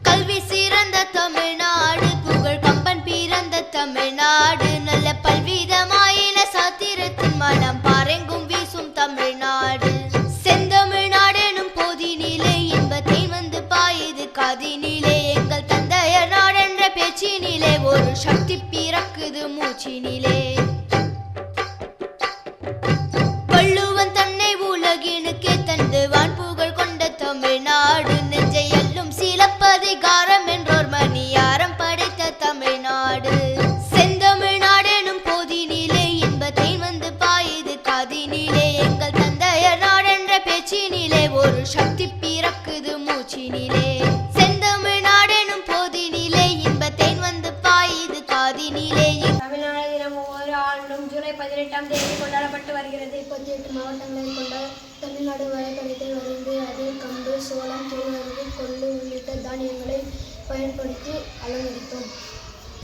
கல்வி சிறந்த தமிழ்நாடு, புகழ் கம்பன் பிறந்த தமிழ்நாடு, நல்ல பல்விதமாயின சாத்திரத்தின் மனம் பாரெங்கும் வீசும் தமிழ்நாடு. செந்தமிழ்நாடு எனும் போதினிலே இன்பத்தை வந்து பாயுது காதினிலே, எங்கள் தந்தையர் நாடென்ற பேச்சினிலே ஒரு சக்தி பிறக்குது மூச்சினிலே. வள்ளுவன் தன்னை உலகினுக்கே தந்து வான்புகழ் கொண்ட தமிழ்நாடு, நெஞ்சை அள்ளும் சிலப்பதிகாரம் என்றோர் மணியாரம் படைத்த தமிழ்நாடு. செந்தமிழ்நாடு எனும் போதினிலே இன்பத்தை வந்து பாயுது காதினிலே, எங்கள் தந்தையர் நாடென்ற பேச்சினிலே ஒரு சக்தி பிறக்குது மூச்சினிலே. செந்தமிழ்நாடு எனும் போதினிலே இன்பத்தை வந்து பாயுது காதினிலே. தமிழ்நாடு தினம் ஒவ்வொரு ஆண்டும் ஜூலை 18ஆம் தேதி கொண்டாடப்பட்டு வருகிறது. 38 மாவட்டங்களை கொண்ட தமிழ்நாடு வரைபடத்தை வரைந்து அதில் கம்பு, சோளம், கேழ்வரகு, கொள்ளு உள்ளிட்ட தானியங்களை பயன்படுத்தி அலங்கரித்தோம்.